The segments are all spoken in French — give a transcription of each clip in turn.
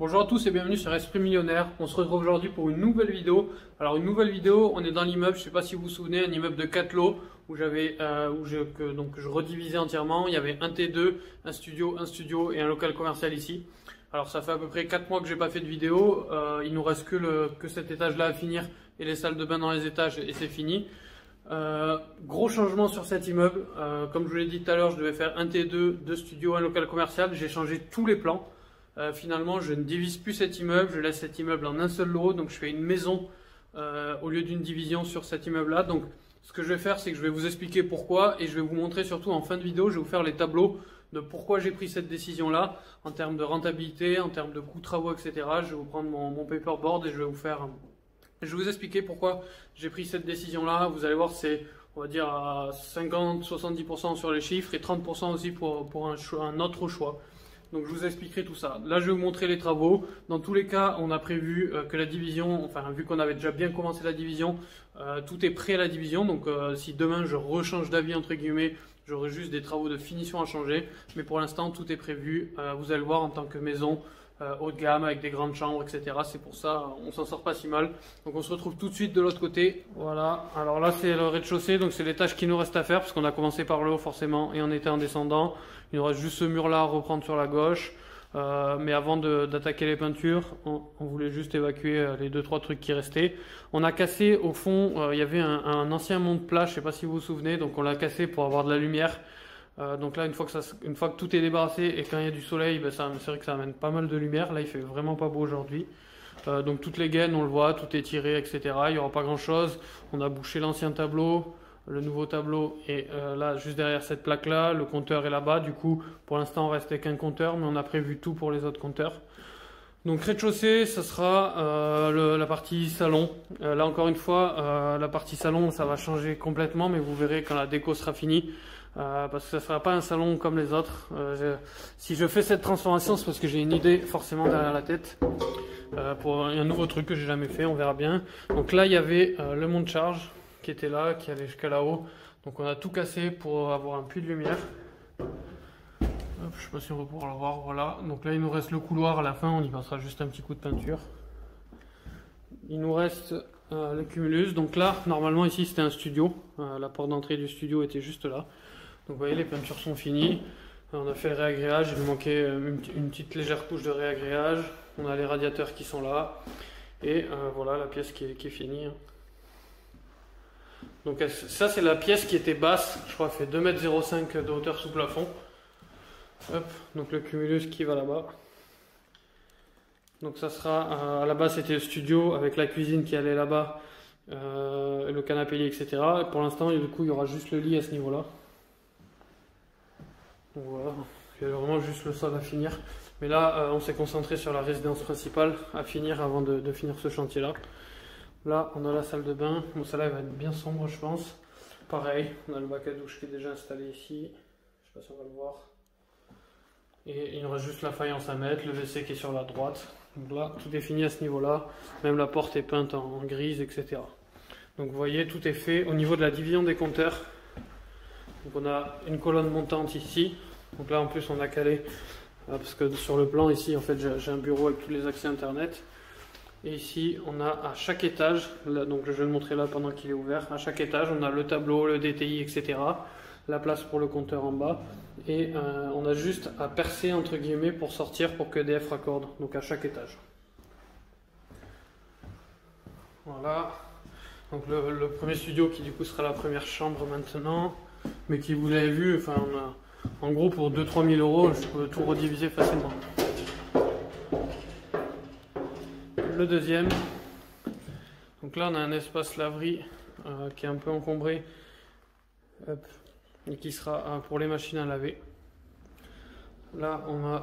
Bonjour à tous et bienvenue sur Esprit Millionnaire. On se retrouve aujourd'hui pour une nouvelle vidéo. Alors une nouvelle vidéo, on est dans l'immeuble, je ne sais pas si vous vous souvenez, un immeuble de 4 lots où je redivisais entièrement. Il y avait un T2, un studio et un local commercial ici. Alors ça fait à peu près 4 mois que j'ai pas fait de vidéo. Il nous reste que cet étage-là à finir et les salles de bain dans les étages et c'est fini. Gros changement sur cet immeuble. Comme je vous l'ai dit tout à l'heure, je devais faire un T2, 2 studios, un local commercial. J'ai changé tous les plans. Finalement, je ne divise plus cet immeuble, je laisse cet immeuble en un seul lot, donc je fais une maison au lieu d'une division sur cet immeuble-là. Donc, ce que je vais faire, c'est que je vais vous expliquer pourquoi et je vais vous montrer surtout en fin de vidéo, je vais vous faire les tableaux de pourquoi j'ai pris cette décision-là en termes de rentabilité, en termes de coûts travaux, etc. Je vais vous prendre mon paperboard et je vais vous expliquer pourquoi j'ai pris cette décision-là. Vous allez voir, c'est, on va dire, à 50-70% sur les chiffres et 30% aussi pour un autre choix. Donc je vous expliquerai tout ça. Là je vais vous montrer les travaux. Dans tous les cas, on a prévu que la division, enfin vu qu'on avait déjà bien commencé la division, tout est prêt à la division. Donc si demain je rechange d'avis entre guillemets, j'aurai juste des travaux de finition à changer. Mais pour l'instant tout est prévu. Vous allez le voir en tant que maison haut de gamme avec des grandes chambres, etc. C'est pour ça on s'en sort pas si mal. Donc on se retrouve tout de suite de l'autre côté. Voilà. Alors là c'est le rez-de-chaussée, donc c'est l'étage qui nous reste à faire parce qu'on a commencé par le haut forcément et on était en descendant. Il nous reste juste ce mur là à reprendre sur la gauche. Mais avant d'attaquer les peintures, on voulait juste évacuer les 2-3 trucs qui restaient. On a cassé au fond, il y avait un ancien monte-plat, je ne sais pas si vous vous souvenez, donc on l'a cassé pour avoir de la lumière. Donc là, une fois que tout est débarrassé et quand il y a du soleil, ben c'est vrai que ça amène pas mal de lumière. Là, il fait vraiment pas beau aujourd'hui. Donc toutes les gaines, on le voit, tout est tiré, etc. Il n'y aura pas grand chose. On a bouché l'ancien tableau. Le nouveau tableau est là, juste derrière cette plaque-là. Le compteur est là-bas. Du coup, pour l'instant, on reste avec un compteur, mais on a prévu tout pour les autres compteurs. Donc, rez-de-chaussée, ça sera la partie salon. Là, encore une fois, la partie salon, ça va changer complètement, mais vous verrez quand la déco sera finie. Parce que ça ne sera pas un salon comme les autres. Si je fais cette transformation, c'est parce que j'ai une idée forcément derrière la tête. Pour un nouveau truc que j'ai jamais fait, on verra bien. Donc là, il y avait le monte-charge qui était là, qui allait jusqu'à là-haut. Donc on a tout cassé pour avoir un puits de lumière. Hop, je ne sais pas si on va pouvoir le voir, voilà. Donc là il nous reste le couloir à la fin, on y passera juste un petit coup de peinture. Il nous reste le cumulus. Donc là, normalement ici c'était un studio. La porte d'entrée du studio était juste là. Donc vous voyez, les peintures sont finies. On a fait le réagréage, il nous manquait une petite légère couche de réagréage. On a les radiateurs qui sont là. Et voilà la pièce qui est finie. Donc ça c'est la pièce qui était basse, je crois qu'elle fait 2,05 m de hauteur sous plafond. Hop, donc le cumulus qui va là-bas. Donc ça sera, à la base c'était le studio avec la cuisine qui allait là-bas, le canapé lit, etc. Et pour l'instant du coup il y aura juste le lit à ce niveau-là. Donc voilà, il y a vraiment juste le sol à finir. Mais là on s'est concentré sur la résidence principale à finir avant de finir ce chantier-là. Là, on a la salle de bain. Bon, celle-là va être bien sombre, je pense. Pareil, on a le bac à douche qui est déjà installé ici. Je sais pas si on va le voir. Et il nous reste juste la faïence à mettre, le WC qui est sur la droite. Donc là, tout est fini à ce niveau-là. Même la porte est peinte en grise, etc. Donc vous voyez, tout est fait. Au niveau de la division des compteurs, donc on a une colonne montante ici. Donc là, en plus, on a calé, parce que sur le plan ici, en fait, j'ai un bureau avec tous les accès internet. Et ici, on a à chaque étage, là, donc je vais le montrer là pendant qu'il est ouvert, à chaque étage, on a le tableau, le DTI, etc. La place pour le compteur en bas. Et on a juste à percer, entre guillemets, pour sortir, pour que EDF raccorde. Donc à chaque étage. Voilà. Donc le premier studio qui du coup sera la première chambre maintenant. Mais qui, vous l'avez vu, enfin, en gros, pour 2-3 000 euros, je peux tout rediviser facilement. Le deuxième, donc là on a un espace laverie qui est un peu encombré. Hop, et qui sera pour les machines à laver. Là on a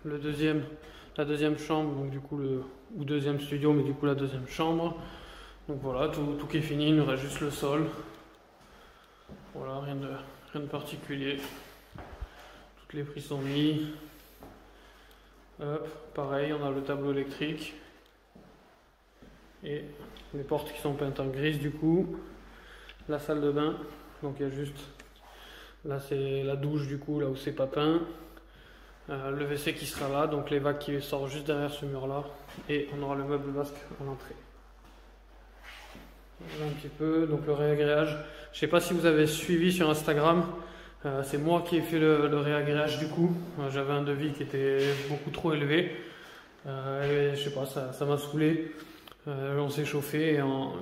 la deuxième chambre, donc du coup ou deuxième studio, mais du coup la deuxième chambre. Donc voilà, tout qui est fini, il nous reste juste le sol. Voilà, rien de particulier. Toutes les prises sont mises. Hop, pareil, on a le tableau électrique. Et les portes qui sont peintes en grise du coup. La salle de bain, donc il y a juste, là c'est la douche du coup, là où c'est pas peint. Le WC qui sera là, donc les vagues qui sortent juste derrière ce mur là, et on aura le meuble vasque à l'entrée. Voilà un petit peu, donc le réagréage. Je sais pas si vous avez suivi sur Instagram, c'est moi qui ai fait le réagréage du coup. J'avais un devis qui était beaucoup trop élevé, et je sais pas, ça m'a saoulé. On s'est chauffé et en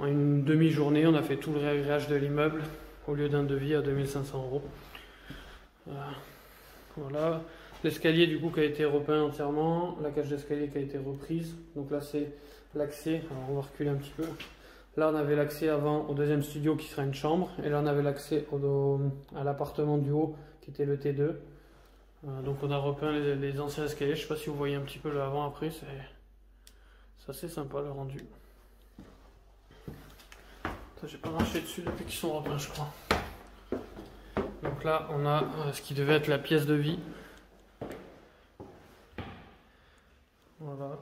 une demi-journée on a fait tout le réagréage de l'immeuble au lieu d'un devis à 2500 €. Voilà. L'escalier du coup qui a été repeint entièrement, la cage d'escalier qui a été reprise. Donc là c'est l'accès, alors on va reculer un petit peu. Là on avait l'accès avant au deuxième studio qui sera une chambre. Et là on avait l'accès à l'appartement du haut qui était le T2. Donc on a repeint les anciens escaliers, je sais pas si vous voyez un petit peu le avant après, c'est assez sympa le rendu. J'ai pas marché dessus depuis qu'ils sont repeints je crois. Donc là on a ce qui devait être la pièce de vie. Voilà.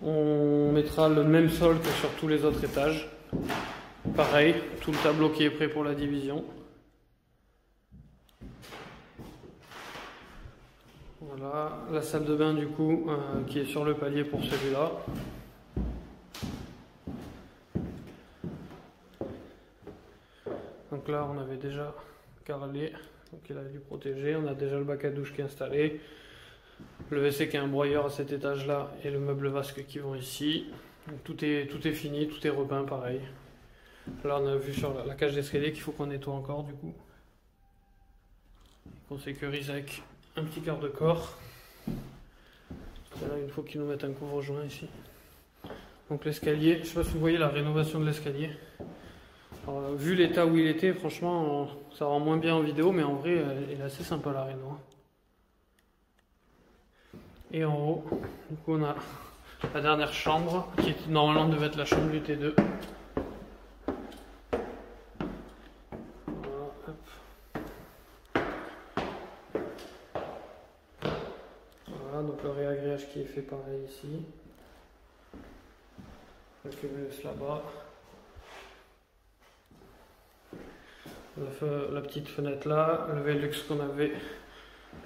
On mettra le même sol que sur tous les autres étages. Pareil, tout le tableau qui est prêt pour la division. Voilà, la salle de bain du coup qui est sur le palier pour celui-là. Donc là on avait déjà carrelé, donc il a dû protéger. On a déjà le bac à douche qui est installé. Le WC qui est un broyeur à cet étage là et le meuble vasque qui vont ici. Donc tout est fini, tout est repeint pareil. Là on a vu sur la cage d'escalier qu'il faut qu'on nettoie encore du coup. Qu'on sécurise avec un petit quart de corps. Et là il faut qu'ils nous mettent un couvre-joint ici. Donc l'escalier, je ne sais pas si vous voyez la rénovation de l'escalier. Vu l'état où il était, franchement ça rend moins bien en vidéo, mais en vrai il est assez sympa la réno. Et en haut, du coup on a la dernière chambre qui normalement devait être la chambre du T2. Voilà, hop. Voilà, donc le réagréage qui est fait pareil ici. Le cumulus là-bas. La petite fenêtre là, le Velux qu'on avait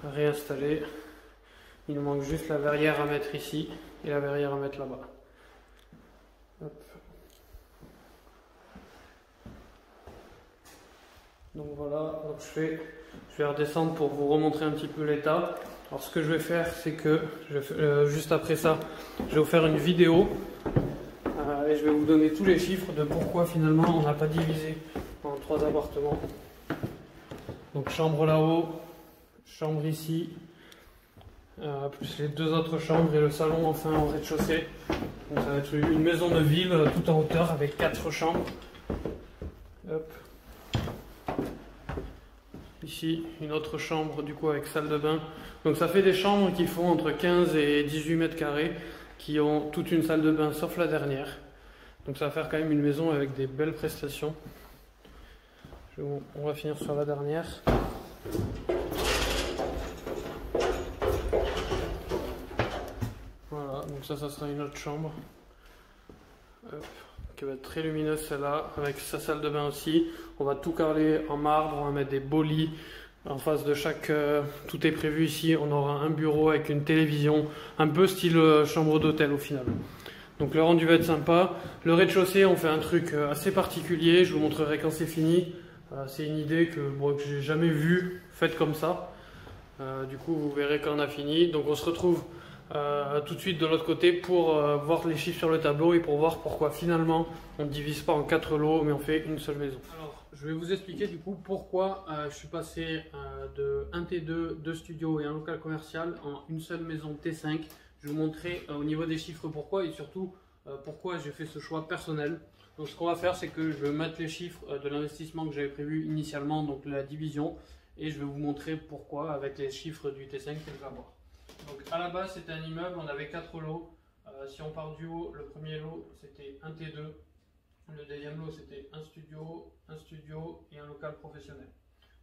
réinstallé. Il nous manque juste la verrière à mettre ici et la verrière à mettre là-bas. Donc voilà, donc je vais redescendre pour vous remontrer un petit peu l'état. Alors ce que je vais faire, c'est que juste après ça, je vais vous faire une vidéo et je vais vous donner tous les chiffres de pourquoi finalement on n'a pas divisé en 3 appartements. Donc chambre là-haut, chambre ici. Plus les 2 autres chambres et le salon enfin au rez-de-chaussée. Donc ça va être une maison de ville tout en hauteur avec 4 chambres. Hop. Ici une autre chambre du coup avec salle de bain. Donc ça fait des chambres qui font entre 15 et 18 mètres carrés qui ont toute une salle de bain sauf la dernière. Donc ça va faire quand même une maison avec des belles prestations. On va finir sur la dernière. Donc ça sera une autre chambre. Hop, qui va être très lumineuse celle-là, avec sa salle de bain aussi. On va tout carreler en marbre, on va mettre des beaux lits en face de chaque... tout est prévu ici, on aura un bureau avec une télévision, un peu style chambre d'hôtel au final. Donc le rendu va être sympa. Le rez-de-chaussée, on fait un truc assez particulier, je vous montrerai quand c'est fini. C'est une idée que j'ai jamais vue, faite comme ça. Du coup vous verrez quand on a fini. Donc on se retrouve tout de suite de l'autre côté pour voir les chiffres sur le tableau et pour voir pourquoi finalement on ne divise pas en 4 lots mais on fait une seule maison. Alors je vais vous expliquer du coup pourquoi je suis passé de 1 T2, 2 studios et un local commercial en une seule maison T5. Je vais vous montrer au niveau des chiffres pourquoi et surtout pourquoi j'ai fait ce choix personnel. Donc ce qu'on va faire, c'est que je vais mettre les chiffres de l'investissement que j'avais prévu initialement, donc la division, et je vais vous montrer pourquoi avec les chiffres du T5 que je vais avoir. Donc à la base c'était un immeuble, on avait 4 lots. Si on part du haut, le premier lot c'était un T2, le deuxième lot c'était un studio et un local professionnel.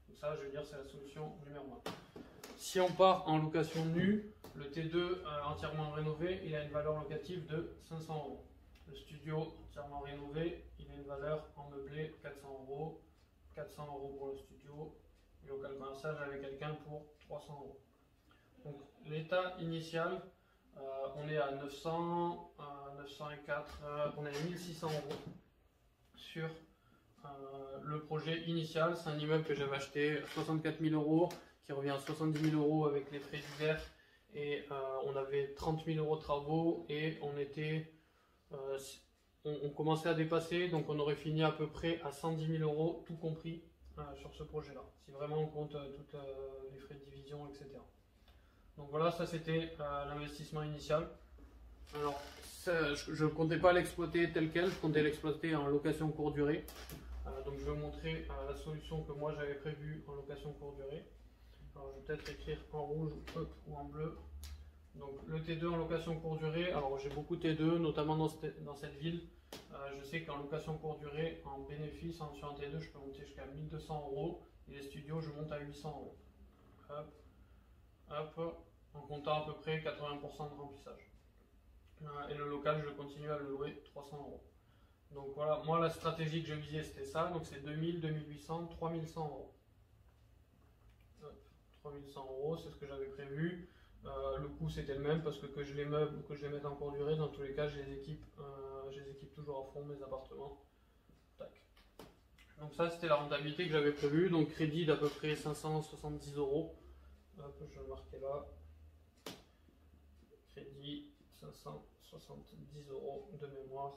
Donc ça je veux dire c'est la solution numéro 1. Si on part en location nue, le T2 entièrement rénové, il a une valeur locative de 500 €. Le studio entièrement rénové, il a une valeur en meublé 400 €. 400 € pour le studio Et local commercial, j'avais quelqu'un pour 300 euros. Donc l'état initial, on est à 900, 904, on est à 1600 euros sur le projet initial. C'est un immeuble que j'avais acheté à 64 000 euros, qui revient à 70 000 euros avec les frais divers. Et on avait 30 000 euros de travaux et on commençait à dépasser, donc on aurait fini à peu près à 110 000 euros, tout compris sur ce projet-là, si vraiment on compte tous les frais de division, etc. Donc voilà, ça c'était l'investissement initial. Alors, je ne comptais pas l'exploiter tel quel, je comptais l'exploiter en location courte durée. Donc je vais vous montrer la solution que moi j'avais prévue en location courte durée. Alors je vais peut-être écrire en rouge ou en bleu. Donc le T2 en location courte durée, alors j'ai beaucoup de T2, notamment dans cette ville. Je sais qu'en location courte durée, en bénéfice, sur un T2, je peux monter jusqu'à 1200 euros. Et les studios, je monte à 800 euros. Hop, en comptant à peu près 80% de remplissage. Et le local, je continue à le louer 300 euros. Donc voilà, moi la stratégie que je visais c'était ça, donc c'est 2000, 2800, 3100 euros. 3100 euros, c'est ce que j'avais prévu. Le coût c'était le même parce que je les meuble ou que je les mette en courte durée, dans tous les cas je les équipe toujours à fond mes appartements. Tac. Donc ça c'était la rentabilité que j'avais prévue, donc crédit d'à peu près 570 euros. Hop, je vais le marquer là. Crédit 570 euros de mémoire.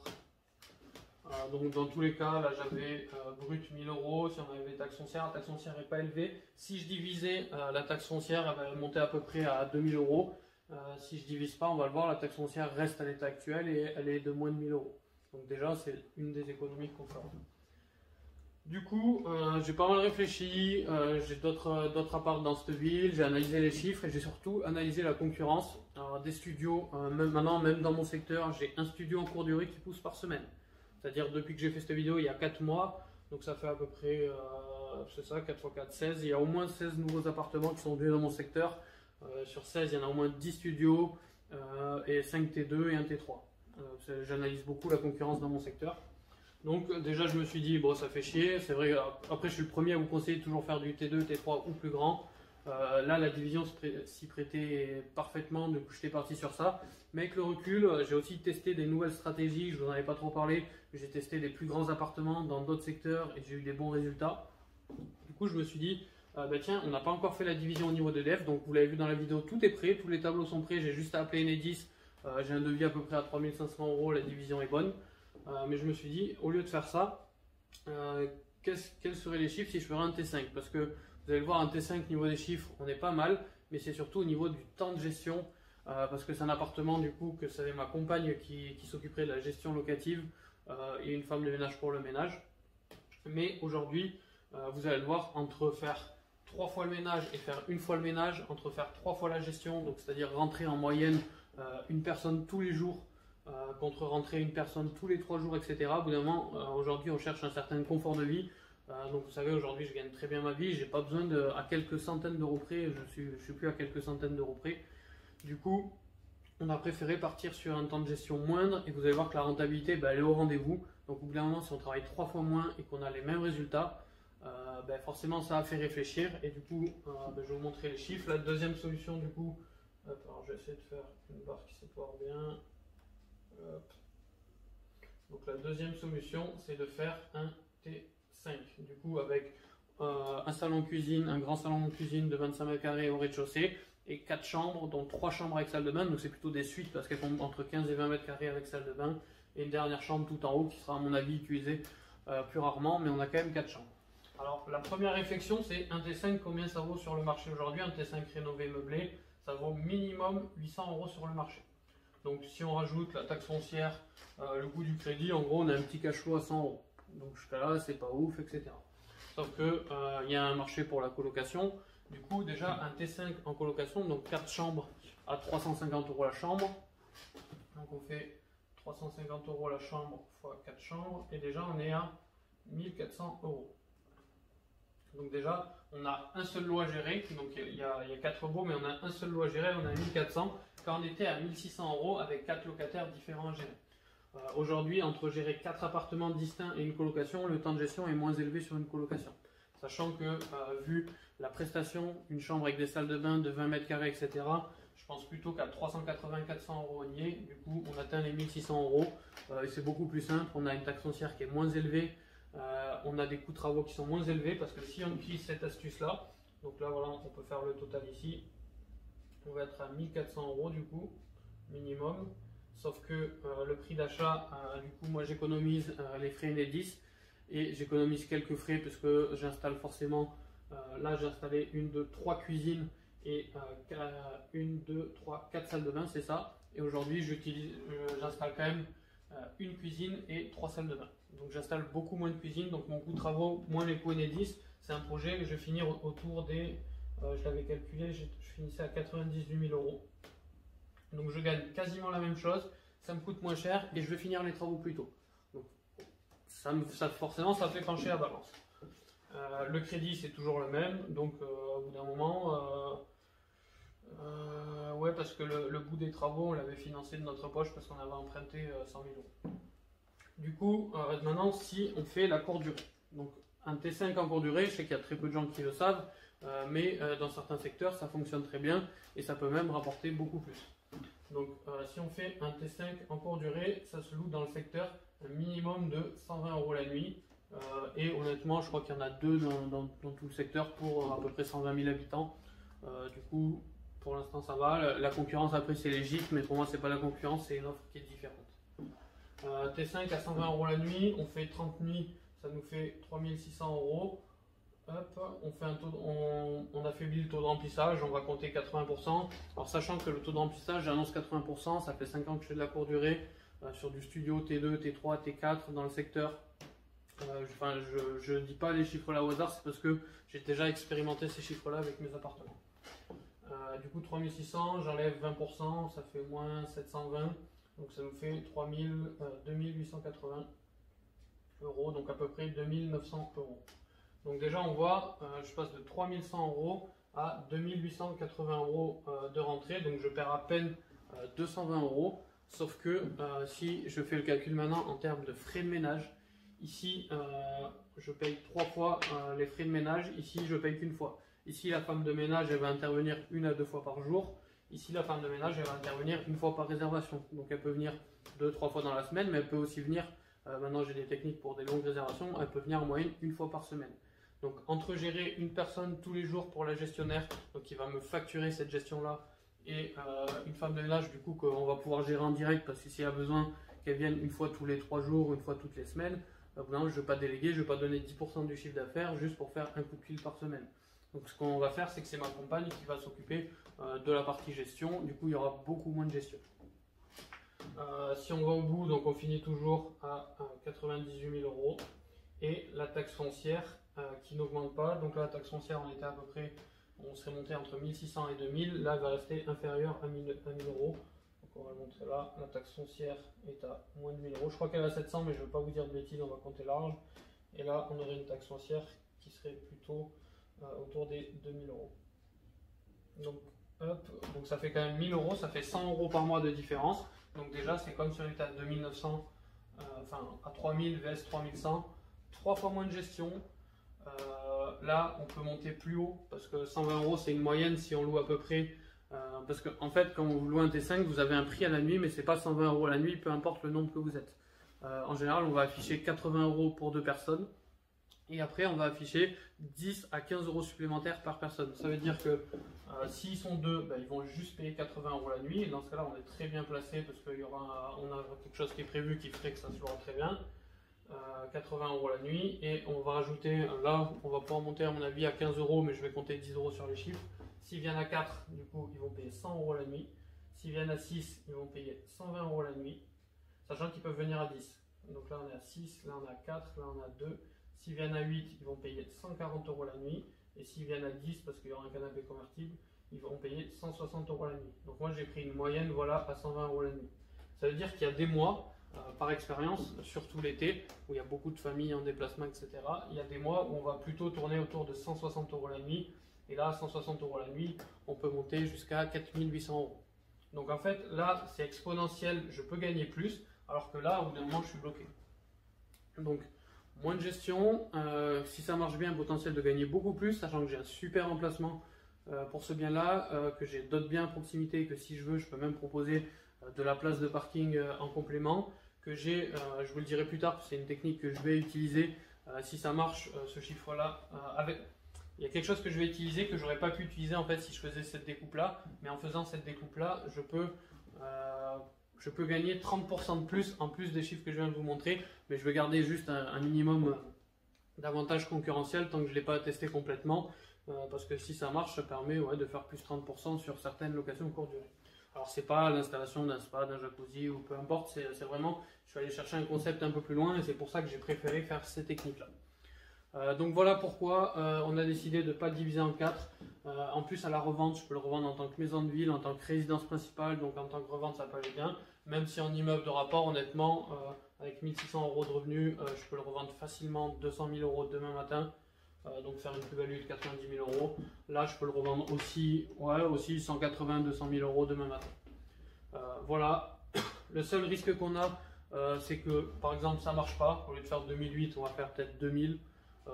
Donc dans tous les cas, là j'avais brut 1000 euros. Si on avait taxe foncière, la taxe foncière n'est pas élevée. Si je divisais la taxe foncière, elle va monter à peu près à 2000 euros. Si je divise pas, on va le voir, la taxe foncière reste à l'état actuel et elle est de moins de 1000 euros. Donc déjà, c'est une des économies qu'on fera. Du coup, j'ai pas mal réfléchi, j'ai d'autres apparts dans cette ville, j'ai analysé les chiffres et j'ai surtout analysé la concurrence. Alors, des studios, même dans mon secteur, j'ai un studio en courte durée qui pousse par semaine. C'est-à-dire depuis que j'ai fait cette vidéo il y a 4 mois, donc ça fait à peu près, c'est ça, 4 x 4, 16. Il y a au moins 16 nouveaux appartements qui sont venus dans mon secteur. Sur 16, il y en a au moins 10 studios et 5 T2 et un T3. J'analyse beaucoup la concurrence dans mon secteur. Donc déjà je me suis dit, bon ça fait chier, c'est vrai, après je suis le premier à vous conseiller de toujours faire du T2, T3 ou plus grand. Là la division s'y prêtait parfaitement, du coup j'étais parti sur ça. Mais avec le recul, j'ai aussi testé des nouvelles stratégies, je vous en avais pas trop parlé. J'ai testé des plus grands appartements dans d'autres secteurs et j'ai eu des bons résultats. Du coup je me suis dit, tiens, on n'a pas encore fait la division au niveau de dev, donc vous l'avez vu dans la vidéo, tout est prêt, tous les tableaux sont prêts, j'ai juste à appeler Enedis. J'ai un devis à peu près à 3500 euros, la division est bonne. Mais je me suis dit, au lieu de faire ça, quels seraient les chiffres si je ferais un T5? Parce que vous allez le voir, un T5 niveau des chiffres, on est pas mal, mais c'est surtout au niveau du temps de gestion, parce que c'est un appartement du coup que c'est ma compagne qui s'occuperait de la gestion locative et une femme de ménage pour le ménage. Mais aujourd'hui, vous allez le voir, entre faire 3 fois le ménage et faire une fois le ménage, entre faire 3 fois la gestion, donc c'est-à-dire rentrer en moyenne une personne tous les jours, contre rentrer une personne tous les 3 jours, etc. Au bout d'un moment, aujourd'hui, on cherche un certain confort de vie. Donc, vous savez, aujourd'hui, je gagne très bien ma vie. J'ai pas besoin à quelques centaines d'euros près. Je suis plus à quelques centaines d'euros près. Du coup, on a préféré partir sur un temps de gestion moindre. Et vous allez voir que la rentabilité, elle est au rendez-vous. Donc, au bout d'un moment, si on travaille 3 fois moins et qu'on a les mêmes résultats, forcément, ça a fait réfléchir. Et du coup, je vais vous montrer les chiffres. La deuxième solution, du coup, alors je vais essayer de faire une barre qui sépare bien. Hop. Donc la deuxième solution, c'est de faire un T5. Du coup, avec un salon cuisine, un grand salon de cuisine de 25 mètres carrés au rez-de-chaussée et 4 chambres, dont 3 chambres avec salle de bain. Donc c'est plutôt des suites parce qu'elles font entre 15 et 20 mètres carrés avec salle de bain. Et une dernière chambre tout en haut qui sera à mon avis utilisée plus rarement, mais on a quand même 4 chambres. Alors la première réflexion, c'est un T5, combien ça vaut sur le marché aujourd'hui? Un T5 rénové meublé, ça vaut minimum 800 euros sur le marché. Donc si on rajoute la taxe foncière, le coût du crédit, en gros on a un petit cash flow à 100 euros. Donc jusqu'à là c'est pas ouf, etc. Sauf que il y a un marché pour la colocation. Du coup déjà un T5 en colocation, donc 4 chambres à 350 euros la chambre. Donc on fait 350 euros la chambre fois 4 chambres et déjà on est à 1400 euros. Donc déjà, on a un seul lot à gérer, donc il y a 4 baux, mais on a un seul lot à gérer, on a 1400, quand on était à 1600 euros avec 4 locataires différents à gérer. Aujourd'hui, entre gérer 4 appartements distincts et une colocation, le temps de gestion est moins élevé sur une colocation. Sachant que vu la prestation, une chambre avec des salles de bain de 20 mètres carrés, etc., je pense plutôt qu'à 380-400 euros au nier, du coup on atteint les 1600 euros et c'est beaucoup plus simple, on a une taxe foncière qui est moins élevée, on a des coûts de travaux qui sont moins élevés parce que si on utilise cette astuce là, donc là voilà on peut faire le total ici, on va être à 1400 euros du coup, minimum, sauf que le prix d'achat, du coup moi j'économise les frais Enedis et j'économise quelques frais parce que j'installe forcément, là j'ai installé 1, 2, 3 cuisines et 1, 2, 3, 4 salles de bain, c'est ça. Et aujourd'hui, j'installe quand même une cuisine et 3 salles de bain. Donc j'installe beaucoup moins de cuisine, donc mon coût de travaux, moins les coûts Enedis. C'est un projet que je vais finir autour des, je l'avais calculé, je finissais à 98 000 euros. Donc je gagne quasiment la même chose, ça me coûte moins cher et je vais finir les travaux plus tôt. Donc forcément, ça fait pencher la balance. Le crédit, c'est toujours le même, donc au bout d'un moment, ouais, parce que le bout des travaux, on l'avait financé de notre poche parce qu'on avait emprunté 100 000 euros. Du coup, maintenant, si on fait la courte durée, donc un T5 en courte durée, je sais qu'il y a très peu de gens qui le savent, mais dans certains secteurs, ça fonctionne très bien et ça peut même rapporter beaucoup plus. Donc, si on fait un T5 en courte durée, ça se loue dans le secteur un minimum de 120 euros la nuit. Et honnêtement, je crois qu'il y en a deux dans tout le secteur pour à peu près 120 000 habitants. Du coup, pour l'instant, ça va. La concurrence, après, c'est les gîtes, mais pour moi, c'est pas la concurrence, c'est une offre qui est différente. T5 à 120 euros la nuit, on fait 30 nuits, ça nous fait 3600 euros. Hop, on fait on affaiblit le taux de remplissage, on va compter 80%. Alors, sachant que le taux de remplissage, j'annonce 80%, ça fait 5 ans que je fais de la courte durée sur du studio T2, T3, T4 dans le secteur. Je ne dis pas les chiffres là au hasard, c'est parce que j'ai déjà expérimenté ces chiffres là avec mes appartements. Du coup 3600, j'enlève 20%, ça fait moins 720, donc ça nous fait 2880 euros, donc à peu près 2900 euros. Donc déjà on voit, je passe de 3100 euros à 2880 euros de rentrée, donc je perds à peine 220 euros, sauf que si je fais le calcul maintenant en termes de frais de ménage, ici, je paye 3 fois les frais de ménage. Ici, je paye qu'une fois. Ici, la femme de ménage, elle va intervenir 1 à 2 fois par jour. Ici, la femme de ménage, elle va intervenir 1 fois par réservation. Donc, elle peut venir 2-3 fois dans la semaine, mais elle peut aussi venir, maintenant j'ai des techniques pour des longues réservations, elle peut venir en moyenne 1 fois par semaine. Donc, entre gérer une personne tous les jours pour la gestionnaire, donc qui va me facturer cette gestion-là, et une femme de ménage, du coup, qu'on va pouvoir gérer en direct, parce que s'il y a besoin qu'elle vienne 1 fois tous les 3 jours, 1 fois toutes les semaines, je ne vais pas déléguer, je ne vais pas donner 10% du chiffre d'affaires juste pour faire un coup de fil par semaine. Donc ce qu'on va faire, c'est que c'est ma compagne qui va s'occuper de la partie gestion. Du coup, il y aura beaucoup moins de gestion. Si on va au bout, donc on finit toujours à 98 000 euros. Et la taxe foncière qui n'augmente pas. Donc là, la taxe foncière, on était à peu près, on serait monté entre 1600 et 2000. Là, elle va rester inférieure à 1000 euros. Donc on va le montrer là, la taxe foncière est à moins de 1000 euros. Je crois qu'elle est à 700, mais je ne veux pas vous dire de bêtises, on va compter large. Et là, on aurait une taxe foncière qui serait plutôt autour des 2000 euros. Donc, hop, donc ça fait quand même 1000 euros, ça fait 100 euros par mois de différence. Donc déjà, c'est comme si on était à 2900, enfin à 3000 vs 3100, 3 fois moins de gestion. Là, on peut monter plus haut parce que 120 euros, c'est une moyenne si on loue à peu près. Parce que en fait, quand vous louez un T5, vous avez un prix à la nuit, mais c'est pas 120 euros la nuit, peu importe le nombre que vous êtes. En général, on va afficher 80 euros pour 2 personnes. Et après, on va afficher 10 à 15 euros supplémentaires par personne. Ça veut dire que s'ils sont 2, ben, ils vont juste payer 80 euros la nuit. Et dans ce cas-là, on est très bien placé parce qu'on a quelque chose qui est prévu qui ferait que ça se louera très bien. 80 euros la nuit. Et on va rajouter, là, on va pouvoir monter à mon avis à 15 euros, mais je vais compter 10 euros sur les chiffres. S'ils viennent à 4, du coup, ils vont payer 100 euros la nuit. S'ils viennent à 6, ils vont payer 120 euros la nuit. Sachant qu'ils peuvent venir à 10. Donc là, on est à 6, là, on est à 4, là, on est à 2. S'ils viennent à 8, ils vont payer 140 euros la nuit. Et s'ils viennent à 10, parce qu'il y aura un canapé convertible, ils vont payer 160 euros la nuit. Donc moi, j'ai pris une moyenne voilà, à 120 euros la nuit. Ça veut dire qu'il y a des mois, par expérience, surtout l'été, où il y a beaucoup de familles en déplacement, etc. Il y a des mois où on va plutôt tourner autour de 160 euros la nuit. Et là, 160 euros la nuit, on peut monter jusqu'à 4800 euros. Donc en fait, là, c'est exponentiel, je peux gagner plus, alors que là, au bout d'un moment, je suis bloqué. Donc, moins de gestion. Si ça marche bien, potentiel de gagner beaucoup plus, sachant que j'ai un super emplacement pour ce bien-là, que j'ai d'autres biens à proximité, que si je veux, je peux même proposer de la place de parking en complément, que j'ai, je vous le dirai plus tard, c'est une technique que je vais utiliser si ça marche, ce chiffre-là, il y a quelque chose que je vais utiliser que j'aurais pas pu utiliser en fait si je faisais cette découpe-là, mais en faisant cette découpe-là, je peux gagner 30% de plus en plus des chiffres que je viens de vous montrer, mais je vais garder juste un minimum d'avantage concurrentiel tant que je ne l'ai pas testé complètement, parce que si ça marche, ça permet de faire plus 30% sur certaines locations courte durée. Alors c'est pas l'installation d'un spa, d'un jacuzzi ou peu importe, c'est vraiment, je suis allé chercher un concept un peu plus loin et c'est pour ça que j'ai préféré faire ces techniques-là. Donc voilà pourquoi on a décidé de ne pas le diviser en 4. En plus à la revente, je peux le revendre en tant que maison de ville, en tant que résidence principale, donc en tant que revente ça peut aller bien. Même si en immeuble de rapport, honnêtement, avec 1600 € de revenus, je peux le revendre facilement 200 000 € demain matin. Donc faire une plus-value de 90 000 €. Là je peux le revendre aussi 180-200 000 € demain matin. Voilà, le seul risque qu'on a, c'est que par exemple ça marche pas. Au lieu de faire 2008, on va faire peut-être 2000.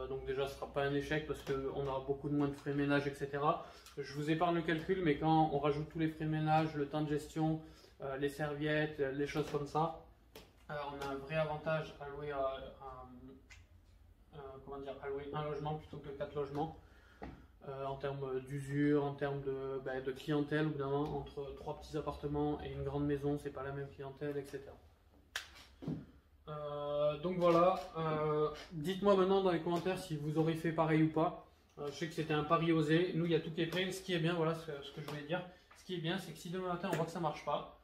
Donc déjà ce ne sera pas un échec parce qu'on aura beaucoup de moins de frais ménage, etc. Je vous épargne le calcul, mais quand on rajoute tous les frais ménage, le temps de gestion, les serviettes, les choses comme ça, on a un vrai avantage à louer à louer un logement plutôt que 4 logements. En termes d'usure, en termes de clientèle, au bout d'un moment, entre 3 petits appartements et une grande maison, c'est pas la même clientèle, etc. Donc voilà, dites-moi maintenant dans les commentaires si vous aurez fait pareil ou pas. Je sais que c'était un pari osé, nous il y a tout qui est prêt. Ce qui est bien, voilà ce que je voulais dire, ce qui est bien c'est que si demain matin on voit que ça marche pas,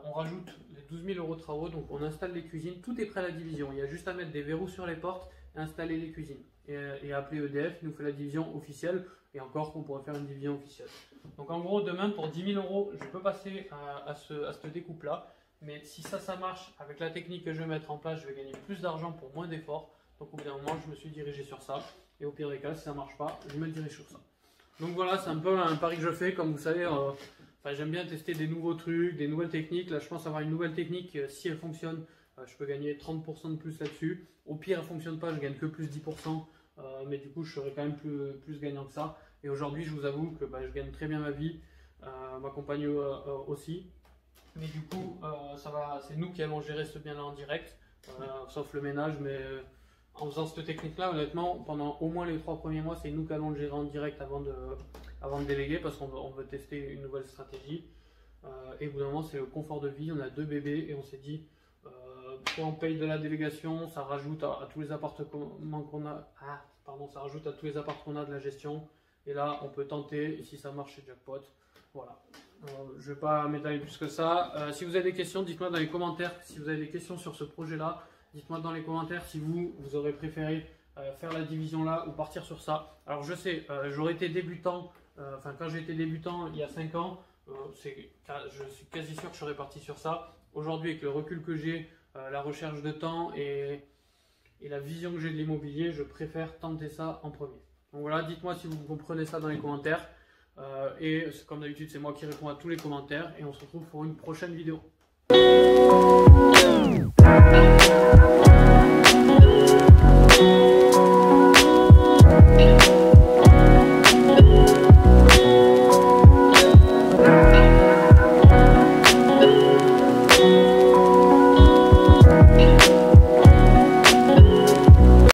on rajoute les 12 000 € de travaux, donc on installe les cuisines, tout est prêt à la division. Il y a juste à mettre des verrous sur les portes et installer les cuisines. Et appeler EDF, il nous fait la division officielle, et encore qu'on pourrait faire une division officielle. Donc en gros demain pour 10 000 € je peux passer à cette découpe là. Mais si ça marche, avec la technique que je vais mettre en place, je vais gagner plus d'argent pour moins d'efforts. Donc au bout d'un moment, je me suis dirigé sur ça. Et au pire des cas, si ça ne marche pas, je me dirige sur ça. Donc voilà, c'est un peu un pari que je fais. Comme vous savez, j'aime bien tester des nouveaux trucs, des nouvelles techniques. Là, je pense avoir une nouvelle technique. Si elle fonctionne, je peux gagner 30% de plus là-dessus. Au pire, elle ne fonctionne pas, je gagne que plus 10%. Mais du coup, je serai quand même plus gagnant que ça. Et aujourd'hui, je vous avoue que je gagne très bien ma vie. Ma compagne aussi. Mais du coup, c'est nous qui allons gérer ce bien-là en direct, sauf le ménage. Mais en faisant cette technique-là, honnêtement, pendant au moins les 3 premiers mois, c'est nous qui allons le gérer en direct avant de déléguer, parce qu'on veut tester une nouvelle stratégie. Et au bout d'un moment, c'est le confort de vie. On a 2 bébés et on s'est dit, soit on paye de la délégation, ça rajoute à tous les appartements qu'on a. Ça rajoute à tous les appartements qu'on a de la gestion. Et là, on peut tenter. Et si ça marche, c'est jackpot. Voilà. Je ne vais pas m'étaler plus que ça. Si vous avez des questions, dites-moi dans les commentaires. Si vous avez des questions sur ce projet-là, dites-moi dans les commentaires si vous aurez préféré faire la division là ou partir sur ça. Alors je sais, j'aurais été débutant, quand j'ai été débutant il y a 5 ans, je suis quasi sûr que je serais parti sur ça. Aujourd'hui, avec le recul que j'ai, la recherche de temps et la vision que j'ai de l'immobilier, je préfère tenter ça en premier. Donc voilà, dites-moi si vous comprenez ça dans les commentaires. Et comme d'habitude, c'est moi qui réponds à tous les commentaires et on se retrouve pour une prochaine vidéo.